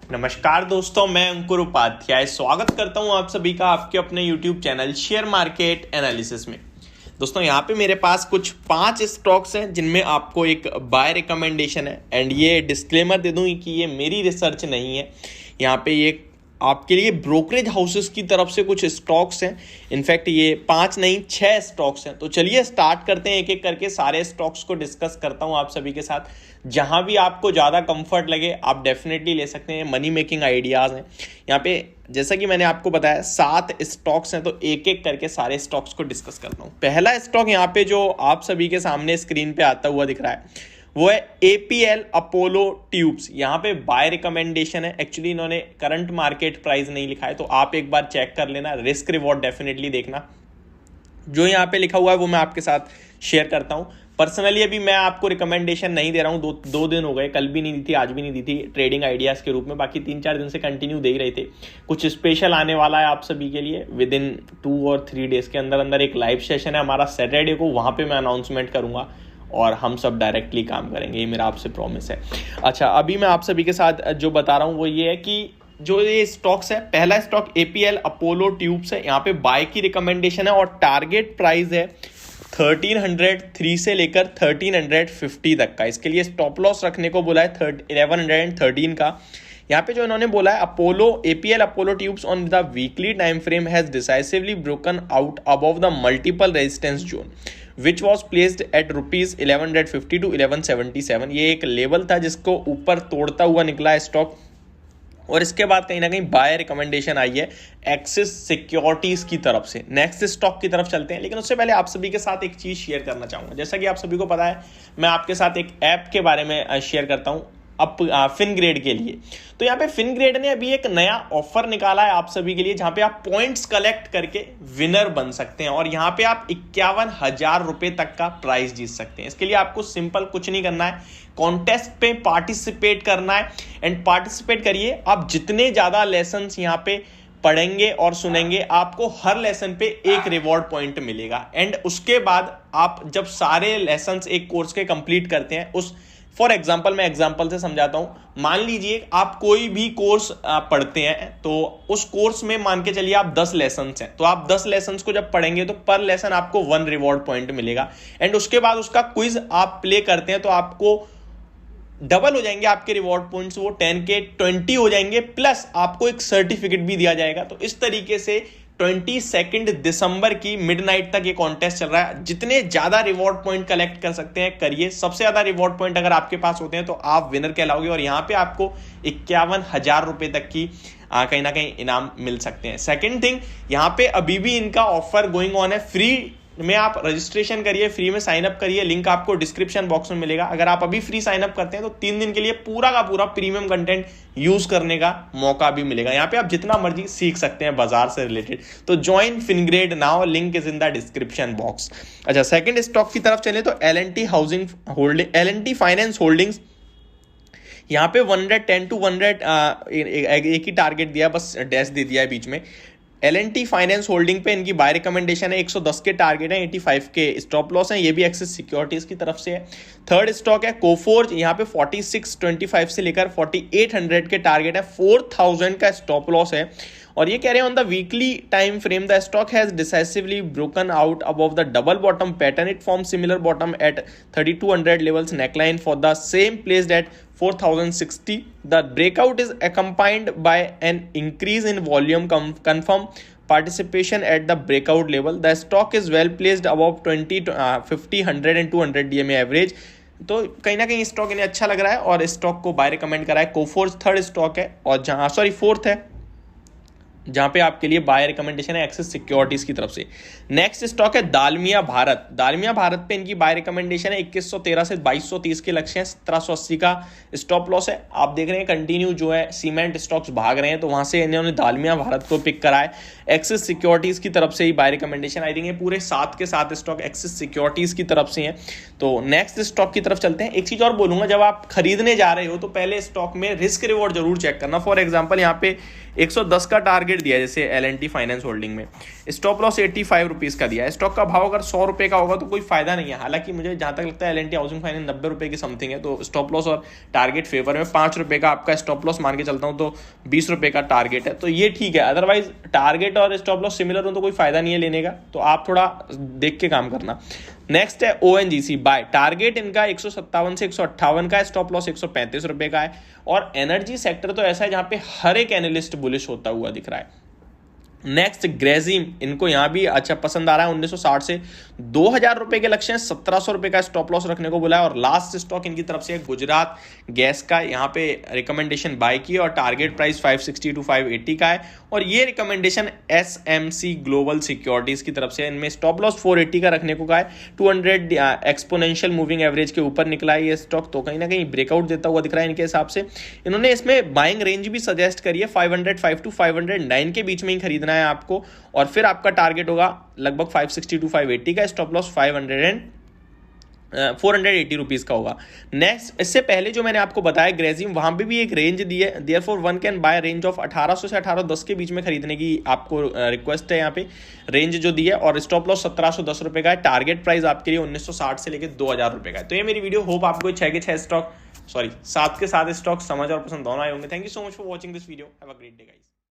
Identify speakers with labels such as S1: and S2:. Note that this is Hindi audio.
S1: नमस्कार दोस्तों, मैं अंकुर उपाध्याय स्वागत करता हूं आप सभी का आपके अपने YouTube channel share market analysis में। दोस्तों यहाँ पे मेरे पास कुछ 5 स्टॉक्स हैं जिनमें आपको एक बाय रिकमेंडेशन है। एंड ये डिस्क्लेमर दे दूं कि ये मेरी रिसर्च नहीं है, यहाँ पे ये आपके लिए ब्रोकरेज हाउसेस की तरफ से कुछ स्टॉक्स हैं। इनफैक्ट ये 5 नहीं 6 स्टॉक्स हैं। तो चलिए स्टार्ट करते हैं, एक एक करके सारे स्टॉक्स को डिस्कस करता हूं आप सभी के साथ। जहां भी आपको ज़्यादा कंफर्ट लगे आप डेफिनेटली ले सकते हैं। मनी मेकिंग आइडियाज़ हैं यहाँ पे। जैसा कि मैंने आपको बताया 7 स्टॉक्स हैं, तो एक एक करके सारे स्टॉक्स को डिस्कस करता हूँ। पहला स्टॉक यहाँ पे जो आप सभी के सामने स्क्रीन पे आता हुआ दिख रहा है वो है एपीएल अपोलो ट्यूब्स। यहाँ पे बाय रिकमेंडेशन है। एक्चुअली इन्होंने करंट मार्केट प्राइस नहीं लिखा है, तो आप एक बार चेक कर लेना, रिस्क रिवॉर्ड डेफिनेटली देखना। जो यहाँ पे लिखा हुआ है वो मैं आपके साथ शेयर करता हूँ। पर्सनली अभी मैं आपको रिकमेंडेशन नहीं दे रहा हूँ, दो दिन हो गए, कल भी नहीं दी थी, आज भी नहीं दी थी ट्रेडिंग आइडियाज़ के रूप में। बाकी 3-4 दिन से कंटिन्यू दे ही रहे थे। कुछ स्पेशल आने वाला है आप सभी के लिए विद इन 2 और 3 डेज के अंदर अंदर। एक लाइव सेशन है हमारा सैटरडे को, वहाँ पे मैं अनाउंसमेंट करूँगा और हम सब डायरेक्टली काम करेंगे, ये मेरा आपसे प्रॉमिस है। अच्छा, अभी मैं आप सभी के साथ जो बता रहा हूँ वो ये है कि जो ये स्टॉक्स है, पहला स्टॉक एपीएल अपोलो ट्यूब्स है। यहाँ पे बाय की रिकमेंडेशन है और टारगेट प्राइस है 1303 से लेकर 1350 तक का। इसके लिए स्टॉप लॉस रखने को बोला है 1113 का। यहाँ पे जो इन्होंने बोला है APL Apollo tubes on the weekly time frame has decisively broken out above the multiple resistance zone which was placed at rupees 1150 to 1177। ये एक लेवल था जिसको ऊपर तोड़ता हुआ निकला स्टॉक, और इसके बाद कहीं ना कहीं बाय रिकमेंडेशन आई है एक्सिस सिक्योरिटीज की तरफ से। नेक्स्ट स्टॉक की तरफ चलते हैं, लेकिन उससे पहले आप सभी के साथ एक चीज शेयर करना चाहूंगा। जैसा कि आप सभी को पता है, मैं आपके साथ एक ऐप के बारे में शेयर करता हूं फिनग्रेड के लिए। तो यहाँ पे फिनग्रेड ने अभी एक नया ऑफर निकाला है आप सभी के लिए, जहां पे आप पॉइंट्स कलेक्ट करके विनर बन सकते हैं और यहाँ पे आप 51,000 रुपए तक का प्राइज जीत सकते हैं। इसके लिए आपको सिंपल कुछ नहीं करना है, कॉन्टेस्ट पे पार्टिसिपेट करना है। एंड पार्टिसिपेट करिए। आप जितने ज्यादा लेसन्स यहाँ पे पढ़ेंगे और सुनेंगे, आपको हर लेसन पे एक रिवॉर्ड पॉइंट मिलेगा। एंड उसके बाद आप जब सारे लेसन्स एक कोर्स के कंप्लीट करते हैं, उस फॉर एग्जाम्पल, मैं एग्जाम्पल से समझाता हूं। मान लीजिए आप कोई भी कोर्स पढ़ते हैं, तो उस कोर्स में मान के चलिए आप 10 लेसन्स हैं, तो आप 10 लेसन्स को जब पढ़ेंगे तो पर लेसन आपको 1 रिवॉर्ड पॉइंट मिलेगा। एंड उसके बाद उसका क्विज आप प्ले करते हैं तो आपको डबल हो जाएंगे आपके रिवॉर्ड पॉइंट्स, वो 10 के 20 हो जाएंगे, प्लस आपको एक सर्टिफिकेट भी दिया जाएगा। तो इस तरीके से 22 दिसंबर की मिडनाइट तक ये कॉन्टेस्ट चल रहा है। जितने ज्यादा रिवॉर्ड पॉइंट कलेक्ट कर सकते हैं करिए। सबसे ज्यादा रिवॉर्ड पॉइंट अगर आपके पास होते हैं तो आप विनर कहलाओगे और यहाँ पे आपको 51,000 रुपए तक की कहीं ना कहीं इनाम मिल सकते हैं। सेकेंड थिंग, यहाँ पे अभी भी इनका ऑफर गोइंग ऑन है। फ्री में आप रजिस्ट्रेशन करिए, फ्री में साइन अप करिए, लिंक आपको डिस्क्रिप्शन बॉक्स में मिलेगा। अगर आप अभी फ्री साइन अप करते हैं तो 3 दिन के लिए पूरा का पूरा प्रीमियम कंटेंट यूज करने का मौका भी मिलेगा। यहाँ पे आप जितना मर्जी सीख सकते हैं बाजार से रिलेटेड। तो join FinGrad now, link is in the description box. अच्छा, सेकंड स्टॉक की तरफ चले तो एल&टी फाइनेंस होल्डिंग्स। यहाँ पे 110 to 100 एक ही टारगेट दिया, बस डैश दे दिया है बीच में। एल&टी फाइनेंस होल्डिंग पे इनकी बाय रिकमेंडेशन है, 110 के टारगेट है, 85 के स्टॉप लॉस है। ये भी एक्सिस सिक्योरिटीज की तरफ से है। थर्ड स्टॉक है कोफोर्ज। यहाँ पे 4625 से लेकर 4800 के टारगेट है, 4000 का स्टॉप लॉस है। और ये कह रहे हैं on the weekly time frame the stock has decisively broken out above the double bottom pattern. It form similar bottom at 3200 levels, neckline for the same placed at 4060. The breakout is accompanied by an increase in volume. Confirm participation at the breakout level. The stock is well placed above 20, 50, 100 and 200 DMA average. तो कहीं ना कहीं स्टॉक इन्हें अच्छा लग रहा है और स्टॉक को बाय रिकमेंड करा है। कोफोर्ज थर्ड स्टॉक है और फोर्थ है, जहां पे आपके लिए बाय रिकमेंडेशन है एक्सिस सिक्योरिटीज की तरफ से। नेक्स्ट स्टॉक है दालमिया भारत। दालमिया भारत पे इनकी बाय रिकमेंडेशन है 2113 से 2230 के लक्ष्य हैं, 1780 का स्टॉप लॉस है। आप देख रहे हैं कंटिन्यू जो है सीमेंट स्टॉक्स भाग रहे हैं, तो वहां से इन्होंने दालमिया भारत को पिक करा है। एक्सिस सिक्योरिटीज की तरफ से ही बाय रिकमेंडेशन आई थिंक ये पूरे 7 के 7 स्टॉक एक्सिस सिक्योरिटीज की तरफ से हैं। तो नेक्स्ट स्टॉक की तरफ चलते हैं। एक चीज और बोलूंगा, जब आप खरीदने जा रहे हो तो पहले स्टॉक में रिस्क रिवॉर्ड जरूर चेक करना। फॉर एग्जाम्पल यहाँ पे 110 का टारगेट दिया है जैसे L&T फाइनेंस होल्डिंग में, स्टॉप लॉस 85 रुपीज़ का दिया है। स्टॉक का भाव अगर 100 रुपये का होगा तो कोई फायदा नहीं है, हालांकि मुझे जहाँ तक लगता है L&T हाउसिंग फाइनेंस 90 रुपये की समथिंग है, तो स्टॉप लॉस और टारगेट फेवर में 5 रुपये का आपका स्टॉप लॉस मान के चलता हूँ, तो 20 रुपये का टारगेट है, तो ये ठीक है। अदरवाइज टारगेट और स्टॉप लॉस सिमिलर हो तो कोई फायदा नहीं है लेने का, तो आप थोड़ा देख के काम करना। नेक्स्ट है ONGC बाय, टारगेट इनका 157 से 158 का है, स्टॉप लॉस 135 रुपये का है। और एनर्जी सेक्टर तो ऐसा है जहां पे हर एक एनालिस्ट बुलिश होता हुआ दिख रहा है। नेक्स्ट ग्रेजिम, इनको यहां भी अच्छा पसंद आ रहा है, 1960 से 2000 रुपए के लक्ष्य हैं, 1700 रुपए का स्टॉप लॉस रखने को बोला है। और लास्ट स्टॉक इनकी तरफ से है गुजरात गैस का, यहाँ पे रिकमेंडेशन बाय की और टारगेट प्राइस 560 टू 580 का है। और ये रिकमेंडेशन SMC ग्लोबल सिक्योरिटीज की तरफ से, इनमें स्टॉप लॉस 480 का रखने को कहा है। 200 एक्सपोनेंशियल मूविंग एवरेज के ऊपर निकला है ये स्टॉक, तो कहीं ना कहीं ब्रेकआउट देता हुआ दिख रहा है इनके हिसाब से। इन्होंने इसमें बाइंग रेंज भी सजेस्ट करी है, 505 टू 509 के बीच में ही खरीदना है आपको। और फिर आपका टारगेट होगा लगभग 560 टू 580 का, स्टॉप लॉस 480 रुपीज़ का होगा। नेक्स्ट, इससे पहले जो मैंने आपको बताया ग्रेजिम, वहां पे भी एक रेंज दी है, therefore one can buy range of 1800 से 1810 के बीच में खरीदने की आपको रिक्वेस्ट है यहाँ पे, रेंज जो दी है। और स्टॉप लॉस 1710 रुपये का है, टारगेट प्राइस आपके लिए 1960 से लेकर 2000 रुपये का है। तो ये मेरी वीडियो, होप आपको 6 के 6 स्टॉक 7 के 7 स्टॉक समझ और पसंद दोनों आए होंगे। Thank you so much for watching this video, have a great day guys.